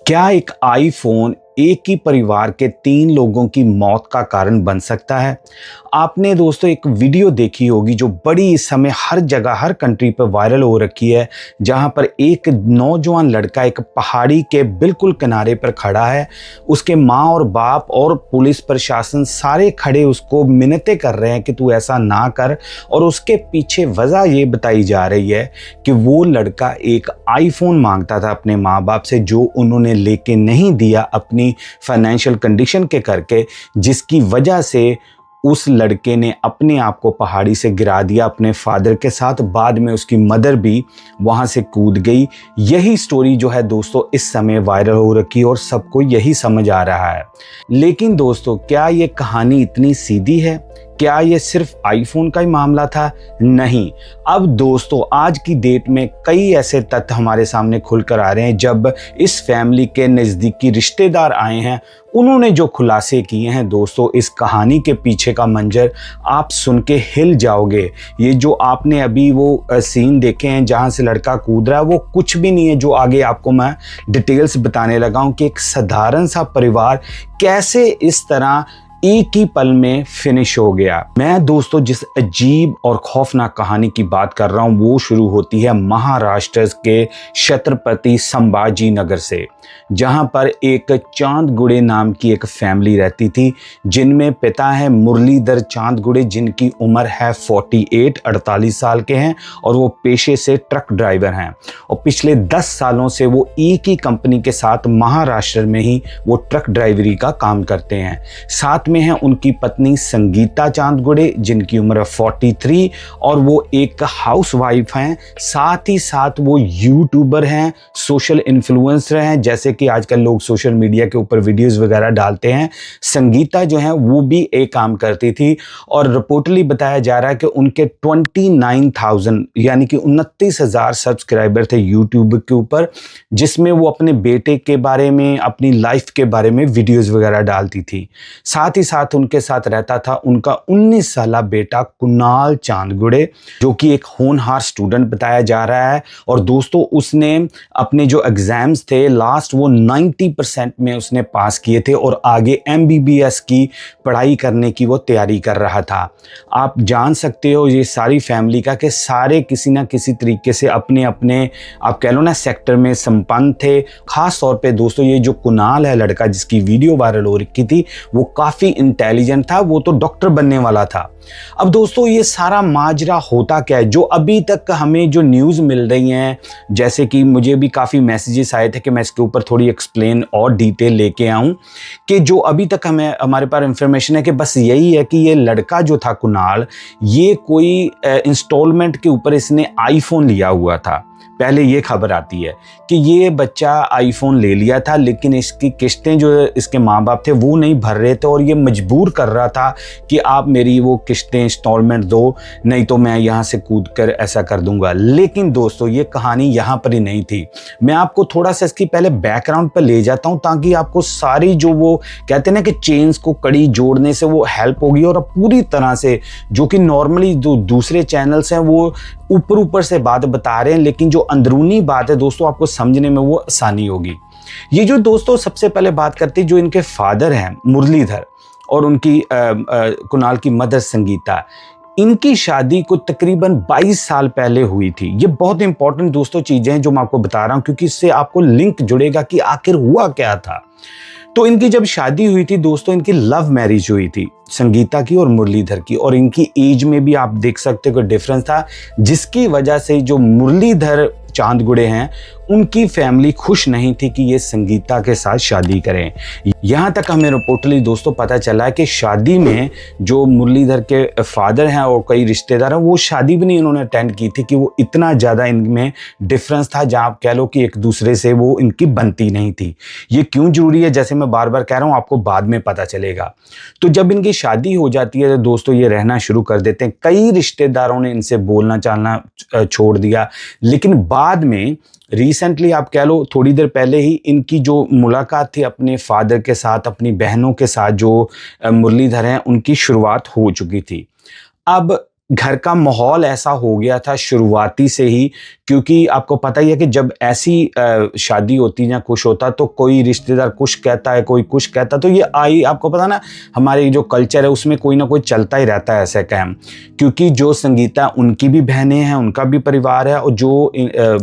क्या एक आईफोन एक ही परिवार के 3 लोगों की मौत का कारण बन सकता है? आपने दोस्तों एक वीडियो देखी होगी जो बड़ी इस समय हर जगह हर कंट्री पर वायरल हो रखी है, जहां पर एक नौजवान लड़का एक पहाड़ी के बिल्कुल किनारे पर खड़ा है। उसके माँ और बाप और पुलिस प्रशासन सारे खड़े उसको मिन्नतें कर रहे हैं कि तू ऐसा ना कर, और उसके पीछे वजह ये बताई जा रही है कि वो लड़का एक आईफोन मांगता था अपने माँ बाप से, जो उन्होंने लेके नहीं दिया अपनी फाइनेंशियल कंडीशन के करके, जिसकी वजह से उस लड़के ने अपने आप को पहाड़ी से गिरा दिया अपने फादर के साथ। बाद में उसकी मदर भी वहां से कूद गई। यही स्टोरी जो है दोस्तों इस समय वायरल हो रखी और सबको यही समझ आ रहा है। लेकिन दोस्तों, क्या ये कहानी इतनी सीधी है? क्या ये सिर्फ आईफोन का ही मामला था? नहीं। अब दोस्तों, आज की डेट में कई ऐसे तथ्य हमारे सामने खुलकर आ रहे हैं। जब इस फैमिली के नज़दीकी रिश्तेदार आए हैं, उन्होंने जो खुलासे किए हैं दोस्तों, इस कहानी के पीछे का मंजर आप सुन के हिल जाओगे। ये जो आपने अभी वो सीन देखे हैं जहां से लड़का कूद रहा है, वो कुछ भी नहीं है जो आगे आपको मैं डिटेल्स बताने लगा हूं कि एक साधारण सा परिवार कैसे इस तरह एक ही पल में फिनिश हो गया। मैं दोस्तों जिस अजीब और खौफनाक कहानी की बात कर रहा हूं वो शुरू होती है महाराष्ट्र के छत्रपति संभाजी नगर से, जहां पर एक चांदगुड़े नाम की एक फैमिली रहती थी, जिनमें पिता है मुरलीधर चांदगुड़े, जिनकी उम्र है 48 साल के हैं और वो पेशे से ट्रक ड्राइवर हैं। और पिछले 10 सालों से वो एक ही कंपनी के साथ महाराष्ट्र में ही वो ट्रक ड्राइवरी का काम करते हैं। साथ में है उनकी पत्नी संगीता चांदगुड़े, जिनकी उम्र 43, और वो एक हाउसवाइफ हैं। साथ ही साथ वो यूट्यूबर हैं, सोशल इन्फ्लुएंसर हैं, जैसे कि आजकल लोग सोशल मीडिया के ऊपर वीडियोस वगैरह डालते हैं। संगीता जो है वो भी एक काम करती थी, और रिपोर्टली बताया जा रहा है कि उनके 29,000 यानी कि 29,000 सब्सक्राइबर थे यूट्यूब के ऊपर, जिसमें वो अपने बेटे के बारे में, अपनी लाइफ के बारे में वीडियोस वगैरह डालती थी। साथ ही साथ उनके साथ रहता था उनका 19 साला बेटा कुणाल चांदगुड़े, जो कि एक होनहार स्टूडेंट बताया जा रहा है। और दोस्तों, उसने अपने जो एग्जाम्स थे लास्ट, वो 90% में उसने पास किए थे और आगे MBBS की पढ़ाई करने की वो तैयारी कर रहा था। आप जान सकते हो ये सारी फैमिली का कि सारे किसी ना किसी तरीके से अपने अपने, आप कह लो ना, सेक्टर में संपन्न थे। खास तौर पे दोस्तों, ये जो कुणाल है लड़का जिसकी वीडियो वायरल हो रखी थी, वो काफ़ी इंटेलिजेंट था, वो तो डॉक्टर बनने वाला था। अब दोस्तों, ये सारा माजरा होता क्या है? जो अभी तक हमें जो न्यूज़ मिल रही हैं, जैसे कि मुझे भी काफ़ी मैसेजेस आए थे कि मैं इसके ऊपर थोड़ी एक्सप्लेन और डिटेल लेके आऊं, कि जो अभी तक हमारे पास इंफॉर्मेशन है कि बस यही है कि ये लड़का जो था कुणाल, ये कोई इंस्टॉलमेंट के ऊपर इसने आईफोन लिया हुआ था। पहले ये खबर आती है कि ये बच्चा आईफोन ले लिया था, लेकिन इसकी किस्तें जो इसके माँ बाप थे वो नहीं भर रहे थे, और ये मजबूर कर रहा था कि आप मेरी वो किस्तें इंस्टॉलमेंट दो, नहीं तो मैं यहाँ से कूद कर ऐसा कर दूंगा। लेकिन दोस्तों, ये कहानी यहाँ पर ही नहीं थी। मैं आपको थोड़ा सा इसकी पहले बैकग्राउंड पर ले जाता हूँ, ताकि आपको सारी जो वो कहते हैं ना कि चेन्स को कड़ी जोड़ने से वो हेल्प होगी, और पूरी तरह से, जो कि नॉर्मली जो दूसरे चैनल्स हैं वो ऊपर ऊपर से बात बता रहे हैं, लेकिन जो अंदरूनी बात है दोस्तों, आपको समझने में वो आसानी होगी। ये जो दोस्तों सबसे पहले बात करते हैं, जो इनके फादर हैं मुरलीधर और उनकी कुणाल की मदर संगीता, इनकी शादी को तकरीबन 22 साल पहले हुई थी। ये बहुत इंपॉर्टेंट दोस्तों चीजें हैं जो मैं आपको बता रहा हूं, क्योंकि इससे आपको लिंक जुड़ेगा कि आखिर हुआ क्या था। तो इनकी जब शादी हुई थी दोस्तों, इनकी लव मैरिज हुई थी, संगीता की और मुरलीधर की, और इनकी एज में भी आप देख सकते हो कि डिफरेंस था, जिसकी वजह से जो मुरलीधर चांदगुड़े हैं उनकी फैमिली खुश नहीं थी कि ये संगीता के साथ शादी करें। यहाँ तक हमें रिपोर्टली दोस्तों पता चला है कि शादी में जो मुरलीधर के फादर हैं और कई रिश्तेदार हैं, वो शादी भी नहीं उन्होंने अटेंड की थी, कि वो इतना ज़्यादा इनमें डिफरेंस था, जहाँ आप कह लो कि एक दूसरे से वो इनकी बनती नहीं थी। ये क्यों जरूरी है, जैसे मैं बार बार कह रहा हूँ, आपको बाद में पता चलेगा। तो जब इनकी शादी हो जाती है तो दोस्तों ये रहना शुरू कर देते हैं। कई रिश्तेदारों ने इनसे बोलना चालना छोड़ दिया, लेकिन बाद में रिसेंटली, आप कह लो थोड़ी देर पहले ही, इनकी जो मुलाकात थी अपने फादर के साथ, अपनी बहनों के साथ, जो मुरलीधर हैं, उनकी शुरुआत हो चुकी थी। अब घर का माहौल ऐसा हो गया था शुरुआती से ही, क्योंकि आपको पता ही है कि जब ऐसी शादी होती है या कुछ होता तो कोई रिश्तेदार कुछ कहता है, कोई कुछ कहता, तो ये आपको पता ना, हमारे जो कल्चर है उसमें कोई ना कोई चलता ही रहता है ऐसे काम। क्योंकि जो संगीता उनकी भी बहनें हैं, उनका भी परिवार है, और जो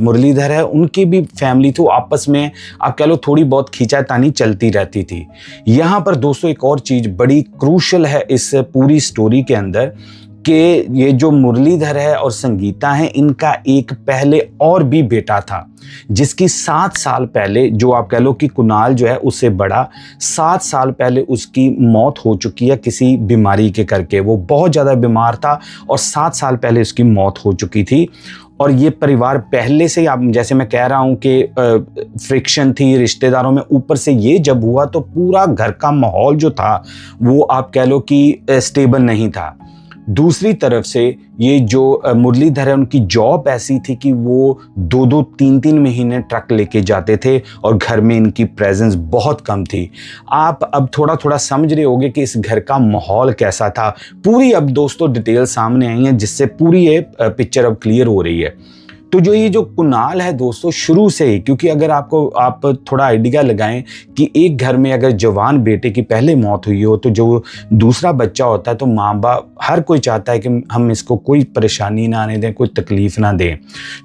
मुरलीधर है उनकी भी फैमिली, तो आपस में आप कह लो थोड़ी बहुत खींचातानी चलती रहती थी। यहाँ पर दोस्तों एक और चीज़ बड़ी क्रूशल है इस पूरी स्टोरी के अंदर, कि ये जो मुरलीधर है और संगीता है, इनका एक पहले और भी बेटा था, जिसकी 7 साल पहले, जो आप कह लो कि कुणाल जो है उससे बड़ा, 7 साल पहले उसकी मौत हो चुकी है किसी बीमारी के करके। वो बहुत ज़्यादा बीमार था और 7 साल पहले उसकी मौत हो चुकी थी। और ये परिवार पहले से, आप जैसे मैं कह रहा हूँ कि फ्रिक्शन थी रिश्तेदारों में, ऊपर से ये जब हुआ तो पूरा घर का माहौल जो था वो आप कह लो कि स्टेबल नहीं था। दूसरी तरफ से ये जो मुरलीधर है, उनकी जॉब ऐसी थी कि वो 2-2, 3-3 महीने ट्रक लेके जाते थे और घर में इनकी प्रेजेंस बहुत कम थी। आप अब थोड़ा थोड़ा समझ रहे होंगे कि इस घर का माहौल कैसा था। पूरी अब दोस्तों डिटेल सामने आई हैं, जिससे पूरी ये पिक्चर अब क्लियर हो रही है। तो जो ये जो कुणाल है दोस्तों, शुरू से ही, क्योंकि अगर आप थोड़ा आइडिया लगाएं कि एक घर में अगर जवान बेटे की पहले मौत हुई हो, तो जो दूसरा बच्चा होता है तो माँ बाप हर कोई चाहता है कि हम इसको कोई परेशानी ना आने दें, कोई तकलीफ ना दें।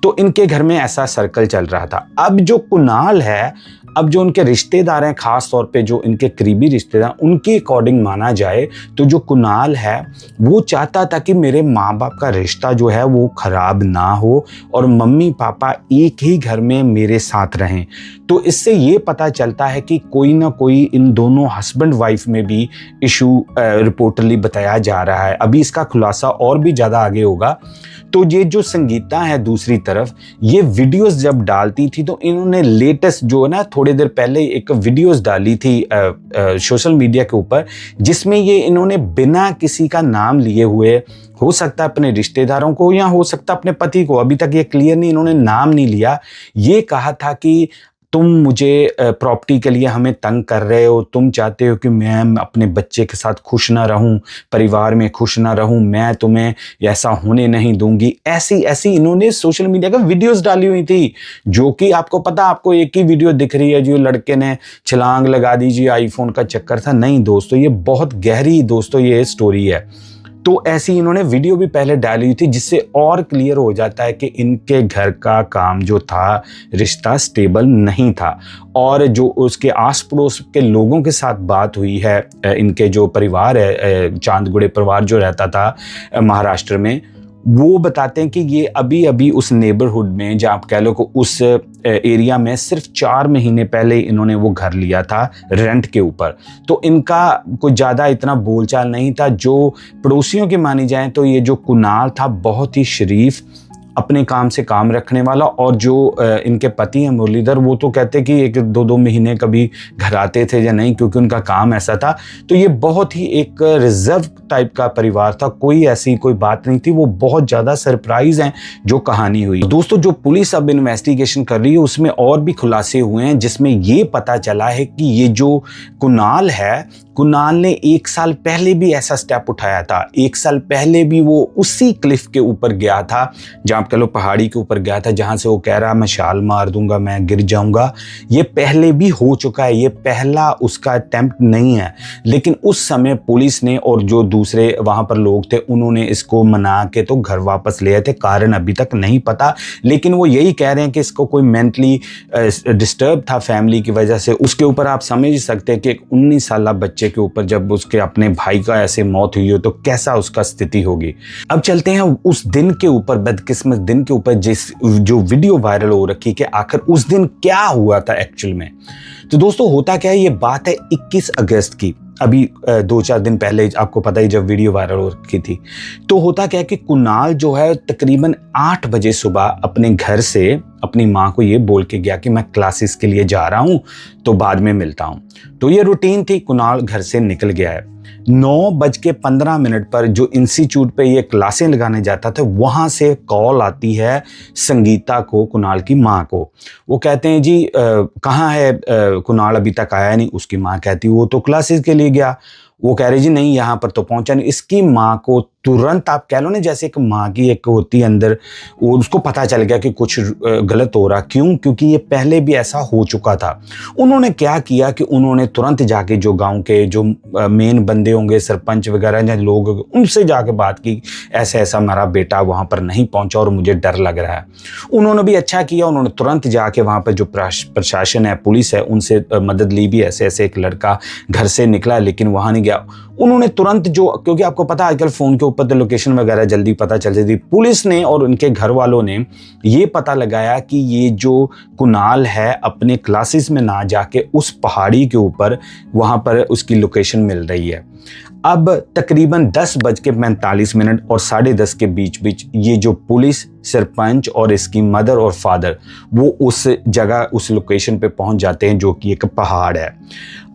तो इनके घर में ऐसा सर्कल चल रहा था। अब जो कुणाल है, अब जो उनके रिश्तेदार हैं, खास तौर पे जो इनके करीबी रिश्तेदार, उनके अकॉर्डिंग माना जाए तो जो कुणाल है वो चाहता था कि मेरे माँ बाप का रिश्ता जो है वो खराब ना हो और मम्मी पापा एक ही घर में मेरे साथ रहें। तो इससे ये पता चलता है कि कोई ना कोई इन दोनों हस्बैंड वाइफ में भी इशू रिपोर्टली बताया जा रहा है। अभी इसका खुलासा और भी ज़्यादा आगे होगा। तो ये जो संगीता है दूसरी तरफ, ये वीडियोस जब डालती थी तो इन्होंने लेटेस्ट जो है ना, थोड़ी देर पहले एक वीडियोस डाली थी सोशल मीडिया के ऊपर, जिसमें ये इन्होंने बिना किसी का नाम लिए हुए, हो सकता है अपने रिश्तेदारों को या हो सकता है अपने पति को, अभी तक ये क्लियर नहीं, इन्होंने नाम नहीं लिया, ये कहा था कि तुम मुझे प्रॉपर्टी के लिए हमें तंग कर रहे हो, तुम चाहते हो कि मैं अपने बच्चे के साथ खुश ना रहूं, परिवार में खुश ना रहूं, मैं तुम्हें ऐसा होने नहीं दूंगी। ऐसी ऐसी इन्होंने सोशल मीडिया का वीडियोस डाली हुई थी, जो कि आपको पता, आपको एक ही वीडियो दिख रही है जो लड़के ने छलांग लगा दीजिए आईफोन का चक्कर था। नहीं दोस्तों, ये बहुत गहरी दोस्तों ये स्टोरी है। तो ऐसी इन्होंने वीडियो भी पहले डाली हुई थी, जिससे और क्लियर हो जाता है कि इनके घर का काम जो था, रिश्ता स्टेबल नहीं था। और जो उसके आस पड़ोस के लोगों के साथ बात हुई है, इनके जो परिवार है, चांदगुड़े परिवार जो रहता था महाराष्ट्र में, वो बताते हैं कि ये अभी अभी उस नेबरहुड में, जहाँ आप कह लो कि उस एरिया में सिर्फ 4 महीने पहले इन्होंने वो घर लिया था रेंट के ऊपर। तो इनका कोई ज़्यादा इतना बोलचाल नहीं था। जो पड़ोसियों की मानी जाए तो ये जो कुणाल था बहुत ही शरीफ, अपने काम से काम रखने वाला, और जो इनके पति हैं मुरलीधर, वो तो कहते कि 1-2 महीने कभी घर आते थे या नहीं, क्योंकि उनका काम ऐसा था। तो ये बहुत ही एक रिजर्व टाइप का परिवार था, कोई ऐसी कोई बात नहीं थी। वो बहुत ज़्यादा सरप्राइज हैं जो कहानी हुई। दोस्तों जो पुलिस अब इन्वेस्टिगेशन कर रही है उसमें और भी खुलासे हुए हैं, जिसमें ये पता चला है कि ये जो कुणाल है, कुणाल ने 1 साल पहले भी ऐसा स्टेप उठाया था। 1 साल पहले भी वो उसी क्लिफ के ऊपर गया था, जहाँ आप कह लो पहाड़ी के ऊपर गया था, जहाँ से वो कह रहा मैं छाल मार दूंगा, मैं गिर जाऊंगा। ये पहले भी हो चुका है, ये पहला उसका अटेम्प्ट नहीं है। लेकिन उस समय पुलिस ने और जो दूसरे वहाँ पर लोग थे, उन्होंने इसको मना के तो घर वापस ले आए थे। कारण अभी तक नहीं पता, लेकिन वो यही कह रहे हैं कि इसको कोई मेंटली डिस्टर्ब था फैमिली की वजह से। उसके ऊपर आप समझ सकते हैं कि एक 19 साल बच्चे के ऊपर जब उसके अपने भाई का ऐसे मौत हुई हो तो कैसा उसका स्थिति होगी। अब चलते हैं उस दिन के ऊपर, बदकिस्मत दिन के ऊपर, जो वीडियो वायरल हो रखी कि आखिर उस दिन क्या हुआ था एक्चुअल में। तो दोस्तों होता क्या है, ये बात है 21 अगस्त की, अभी 2-4 दिन पहले, आपको पता ही जब वीडियो वायरल हो रखी थी। तो होता क्या है कि कुणाल जो है तकरीबन 8 बजे सुबह अपने घर से अपनी माँ को ये बोल के गया कि मैं क्लासेस के लिए जा रहा हूँ, तो बाद में मिलता हूँ। तो ये रूटीन थी, कुणाल घर से निकल गया है। 9:15 पर जो इंस्टीट्यूट पे ये क्लासें लगाने जाता था, वहाँ से कॉल आती है संगीता को, कुणाल की माँ को। वो कहते हैं जी कहाँ है कुणाल, अभी तक आया नहीं। उसकी माँ कहती वो तो क्लासेस के लिए गया। वो कह रहे जी नहीं यहाँ पर तो पहुंचा नहीं। इसकी माँ को तुरंत, आप कह लो ना जैसे एक माँ की एक होती है अंदर, वो उसको पता चल गया कि कुछ गलत हो रहा। क्यों? क्योंकि ये पहले भी ऐसा हो चुका था। उन्होंने क्या किया कि उन्होंने तुरंत जाके जो गांव के जो मेन बंदे होंगे, सरपंच वगैरह या लोग, उनसे जाके बात की, ऐसा ऐसा हमारा बेटा वहां पर नहीं पहुंचा और मुझे डर लग रहा है। उन्होंने भी अच्छा किया, उन्होंने तुरंत जाके वहां पर जो प्रशासन है, पुलिस है, उनसे मदद ली भी। ऐसे ऐसे एक लड़का घर से निकला लेकिन वहां नहीं गया। उन्होंने तुरंत जो, क्योंकि आपको पता आजकल फोन के ऊपर तो लोकेशन वगैरह जल्दी पता चल जाती, पुलिस ने और उनके घर वालों ने ये पता लगाया कि ये जो कुणाल है अपने क्लासेस में ना जाके उस पहाड़ी के ऊपर वहां पर उसकी लोकेशन मिल रही है। अब तकरीबन 10:45 और 10:30 के बीच बीच ये जो पुलिस, सरपंच और इसकी मदर और फादर वो उस जगह, उस लोकेशन पे पहुंच जाते हैं जो कि एक पहाड़ है।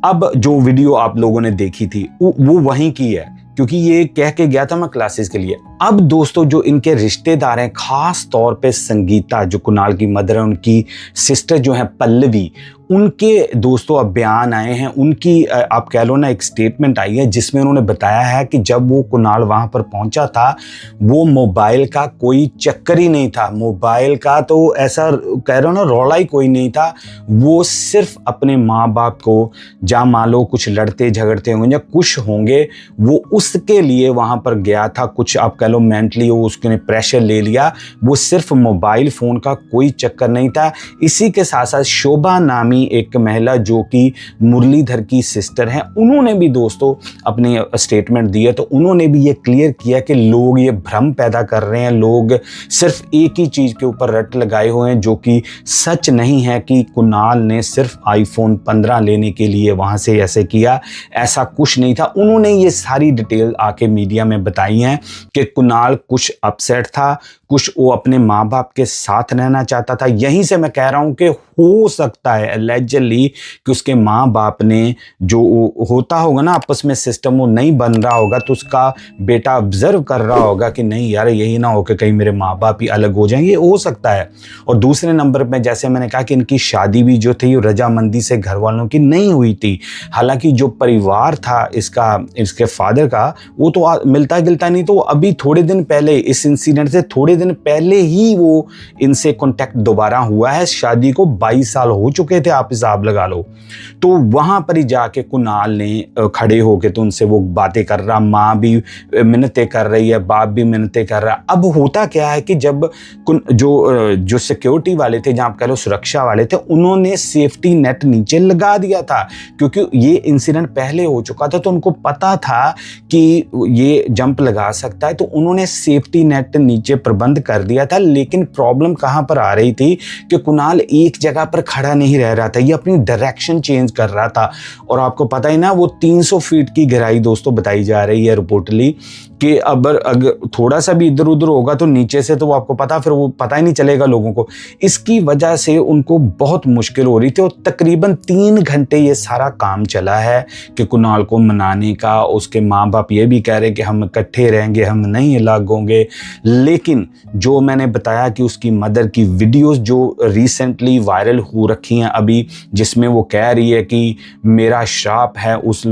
अब जो वीडियो आप लोगों ने देखी थी वो वहीं की है, क्योंकि ये कह के गया था मैं क्लासेस के लिए। अब दोस्तों जो इनके रिश्तेदार हैं, खास तौर पे संगीता जो कुणाल की मदर है, उनकी सिस्टर जो है पल्लवी, उनके दोस्तों अब बयान आए हैं। उनकी आप कह लो ना एक स्टेटमेंट आई है जिसमें उन्होंने बताया है कि जब वो कुणाल वहां पर पहुंचा था, वो मोबाइल का कोई चक्कर ही नहीं था। मोबाइल का तो ऐसा कह रहे हो ना रौला ही कोई नहीं था। वो सिर्फ अपने माँ बाप को, जहाँ मान लो कुछ लड़ते झगड़ते होंगे या कुछ होंगे, वो उसके लिए वहां पर गया था। कुछ आप कह लो मेंटली वो उसने प्रेशर ले लिया। वो सिर्फ मोबाइल फोन का कोई चक्कर नहीं था। इसी के साथ साथ शोभा नामी एक महिला जो कि मुरलीधर की सिस्टर हैं, उन्होंने भी दोस्तों अपने स्टेटमेंट दिए। तो उन्होंने भी ये क्लियर किया कि लोग ये भ्रम पैदा कर रहे हैं, लोग सिर्फ एक ही चीज के ऊपर रट लगाए हुए हैं जो कि सच नहीं है कि कुणाल ने सिर्फ iPhone 15 लेने के लिए वहां से ऐसे किया। ऐसा कुछ नहीं था। उन्होंने ये सारी डिटेल आके मीडिया में बताई हैं कि कुणाल कुछ अपसेट था, कुछ वो अपने माँ बाप के साथ रहना चाहता था। यहीं से मैं कह रहा हूं कि हो सकता है एलिजिडली कि उसके माँ बाप ने जो होता होगा ना आपस में सिस्टम, वो नहीं बन रहा होगा, तो उसका बेटा ऑब्जर्व कर रहा होगा कि नहीं यार यही ना हो कि कहीं मेरे माँ बाप ही अलग हो जाएंगे, ये हो सकता है। और दूसरे नंबर पे जैसे मैंने कहा कि इनकी शादी भी जो थी रजामंदी से घर वालों की नहीं हुई थी। हालांकि जो परिवार था इसके फादर का, वो तो मिलता गिलता नहीं। तो अभी थोड़े दिन पहले, इस इंसिडेंट से थोड़े दिन पहले ही वो इनसे कांटेक्ट दोबारा हुआ है। शादी को 22 साल हो चुके थे, आप हिसाब लगा लो। तो वहां पर ही जाके कुणाल ने खड़े होके तो उनसे वो बातें कर रहा, माँ भी मिन्नतें कर रही है, बाप भी मिन्नतें कर रहा। अब होता क्या है कि जब जो सिक्योरिटी वाले थे, जहाँ आप कह लो सुरक्षा वाले थे, उन्होंने सेफ्टी नेट नीचे लगा दिया था, क्योंकि ये इंसिडेंट पहले हो चुका था। तो उनको पता था कि ये जंप लगा सकता है, तो उन्होंने सेफ्टी नेट नीचे प्रबंध कर दिया था। लेकिन प्रॉब्लम कहां पर आ रही थी कि कुणाल एक जगह पर खड़ा नहीं रह रहा था, ये अपनी डायरेक्शन चेंज कर रहा था। और आपको पता ही ना, वो 300 फीट की गहराई दोस्तों बताई जा रही है रिपोर्टली, कि अगर थोड़ा सा भी इधर उधर होगा तो नीचे से तो वो आपको पता, फिर वो पता ही नहीं चलेगा लोगों को। इसकी वजह से उनको बहुत मुश्किल हो रही थी। और तकरीबन 3 घंटे ये सारा काम चला है कि कुणाल को मनाने का। उसके माँ बाप ये भी कह रहे कि हम इकट्ठे रहेंगे, हम नहीं अलग होंगे। लेकिन जो मैंने बताया कि उसकी मदर की वीडियोस जो रिसेंटली वायरल हो रखी हैं अभी, जिसमें वो कह रही है कि मेरा श्राप है उस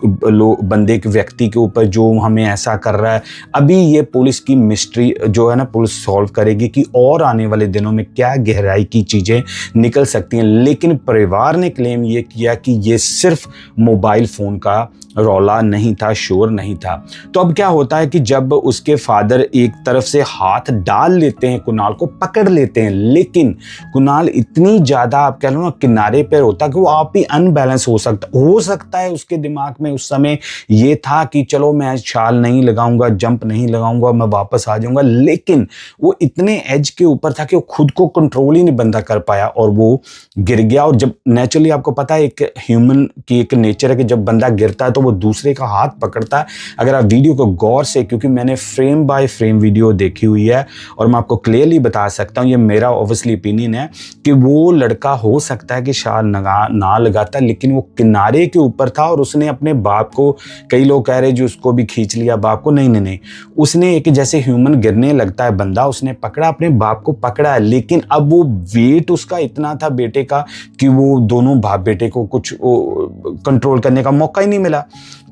बंदे के व्यक्ति के ऊपर जो हमें ऐसा कर रहा है। अभी ये पुलिस की मिस्ट्री जो है ना, पुलिस सॉल्व करेगी कि और आने वाले दिनों में क्या गहराई की चीजें निकल सकती हैं। लेकिन परिवार ने क्लेम ये किया कि ये सिर्फ मोबाइल फोन का रौला नहीं था, शोर नहीं था। तो अब क्या होता है कि जब उसके फादर एक तरफ से हाथ डाल लेते हैं, कुणाल को पकड़ लेते हैं, लेकिन कुणाल इतनी ज्यादा आप कह लो ना किनारे पर होता कि वो आप ही अनबैलेंस हो सकता है उसके दिमाग में उस समय ये था कि चलो मैं छाल नहीं लगाऊंगा, जंप नहीं लगाऊंगा, मैं वापस आ जाऊंगा। लेकिन वो इतने एज के ऊपर था कि वो खुद को कंट्रोल ही नहीं बंदा कर पाया और वो गिर गया। और जब नेचुरली आपको पता है एक ह्यूमन की एक नेचर है कि जब बंदा गिरता है तो वो दूसरे का हाथ पकड़ता है। अगर आप वीडियो को गौर से, क्योंकि मैंने फ्रेम बाय फ्रेम वीडियो देखी हुई है और मैं आपको क्लियरली बता सकता हूँ, ये मेरा ऑब्वियसली ओपिनियन है कि वो लड़का हो सकता है कि शाल ना लगाता, लेकिन वो किनारे के ऊपर था और उसने अपने बाप को, कई लोग कह रहे जो उसको भी खींच लिया बाप को, नहीं, उसने एक जैसे ह्यूमन गिरने लगता है बंदा, उसने पकड़ा, अपने बाप को पकड़ा है। लेकिन अब वो वेट उसका इतना था बेटे का कि वो दोनों बाप बेटे को कुछ कंट्रोल करने का मौका ही नहीं मिला।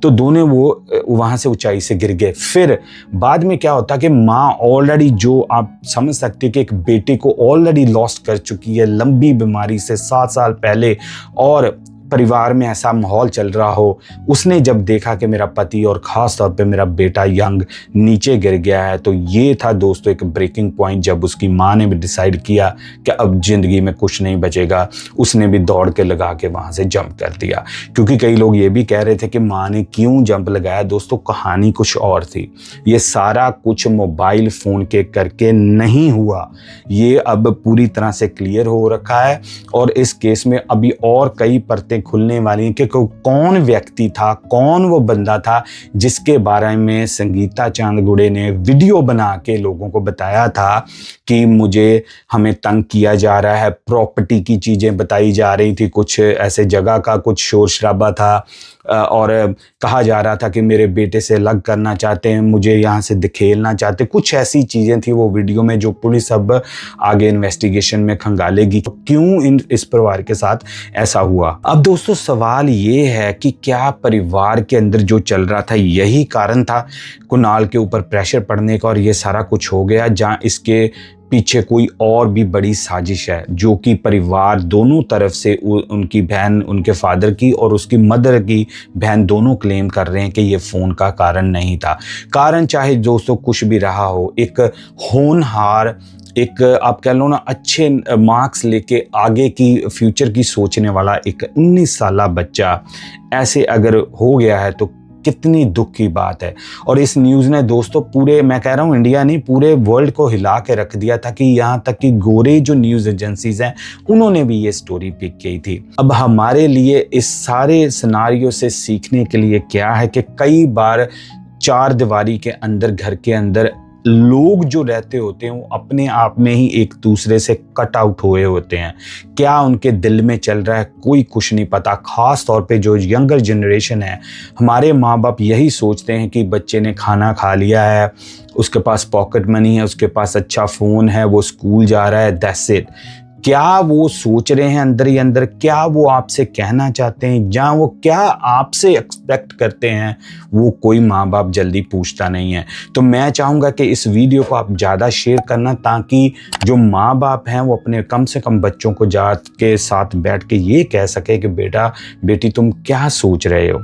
तो दोनों वो वहाँ से ऊंचाई से गिर गए। फिर बाद में क्या होता कि माँ ऑलरेडी, जो आप समझ सकते हैं कि एक बेटे को ऑलरेडी लॉस्ट कर चुकी है लंबी बीमारी से 7 साल पहले, और परिवार में ऐसा माहौल चल रहा हो, उसने जब देखा कि मेरा पति और ख़ास तौर पे मेरा बेटा यंग नीचे गिर गया है, तो ये था दोस्तों एक ब्रेकिंग पॉइंट जब उसकी माँ ने भी डिसाइड किया कि अब ज़िंदगी में कुछ नहीं बचेगा। उसने भी दौड़ के लगा के वहाँ से जंप कर दिया। क्योंकि कई लोग ये भी कह रहे थे कि माँ ने क्यों जंप लगाया, दोस्तों कहानी कुछ और थी। ये सारा कुछ मोबाइल फ़ोन के करके नहीं हुआ, ये अब पूरी तरह से क्लियर हो रखा है। और इस केस में अभी और कई परतें खुलने वाली हैं कि कौन व्यक्ति था, कौन वो बंदा था जिसके बारे में संगीता चांदगुड़े ने वीडियो बना के लोगों को बताया था कि हमें तंग किया जा रहा है। प्रॉपर्टी की चीज़ें बताई जा रही थी, कुछ ऐसे जगह का कुछ शोर शराबा था, और कहा जा रहा था कि मेरे बेटे से अलग करना चाहते हैं, मुझे यहाँ से धकेलना चाहते, कुछ ऐसी चीज़ें थी वो वीडियो में जो पुलिस अब आगे इन्वेस्टिगेशन में खंगालेगी क्यों इस परिवार के साथ ऐसा हुआ। अब दोस्तों सवाल ये है कि क्या परिवार के अंदर जो चल रहा था यही कारण था कुणाल के ऊपर प्रेशर पड़ने का और ये सारा कुछ हो गया, जहाँ इसके पीछे कोई और भी बड़ी साजिश है जो कि परिवार दोनों तरफ से, उनकी बहन, उनके फादर की और उसकी मदर की बहन, दोनों क्लेम कर रहे हैं कि ये फ़ोन का कारण नहीं था। कारण चाहे दोस्तों कुछ भी रहा हो, एक होनहार, एक आप कह लो ना अच्छे मार्क्स लेके आगे की फ्यूचर की सोचने वाला एक 19 साला बच्चा ऐसे अगर हो गया है तो कितनी दुख की बात है। और इस न्यूज़ ने दोस्तों पूरे, मैं कह रहा हूँ इंडिया नहीं, पूरे वर्ल्ड को हिला के रख दिया था कि यहाँ तक कि गोरे जो न्यूज़ एजेंसीज हैं उन्होंने भी ये स्टोरी पिक की थी। अब हमारे लिए इस सारे सिनारियो से सीखने के लिए क्या है कि कई बार चार दीवारी के अंदर, घर के अंदर लोग जो रहते होते हैं वो अपने आप में ही एक दूसरे से कट आउट हुए होते हैं। क्या उनके दिल में चल रहा है कोई कुछ नहीं पता। ख़ास तौर पे जो यंगर जनरेशन है, हमारे माँ बाप यही सोचते हैं कि बच्चे ने खाना खा लिया है, उसके पास पॉकेट मनी है, उसके पास अच्छा फ़ोन है, वो स्कूल जा रहा है, दैट्स इट। क्या वो सोच रहे हैं अंदर ही अंदर, क्या वो आपसे कहना चाहते हैं, जहाँ वो क्या आपसे एक्सपेक्ट करते हैं, वो कोई माँ बाप जल्दी पूछता नहीं है। तो मैं चाहूँगा कि इस वीडियो को आप ज़्यादा शेयर करना ताकि जो माँ बाप हैं वो अपने कम से कम बच्चों को के साथ बैठ के ये कह सके कि बेटा बेटी तुम क्या सोच रहे हो।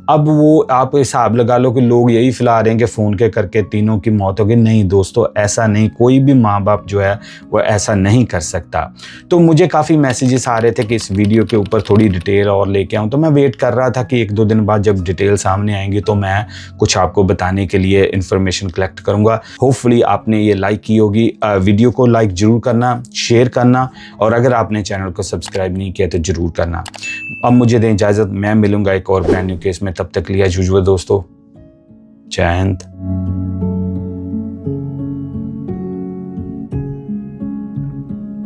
अब वो आप हिसाब लगा लो कि लोग यही फैला रहे हैं कि फ़ोन के करके तीनों की मौत हो गई। नहीं दोस्तों, ऐसा नहीं, कोई भी माँ बाप जो है वो ऐसा नहीं कर सकता। तो मुझे काफ़ी मैसेजेस आ रहे थे कि इस वीडियो के ऊपर थोड़ी डिटेल और लेके आऊँ, तो मैं वेट कर रहा था कि 1-2 दिन बाद जब डिटेल सामने आएंगी तो मैं कुछ आपको बताने के लिए इन्फॉर्मेशन कलेक्ट करूँगा। होपफुली आपने ये लाइक की होगी। वीडियो को लाइक ज़रूर करना, शेयर करना, और अगर आपने चैनल को सब्सक्राइब नहीं किया तो ज़रूर करना। अब मुझे दें इजाज़त, मैं मिलूँगा एक और ब्रांड न्यू केस में। तब तक लिया यूजुअल दोस्तों, जय हिंद।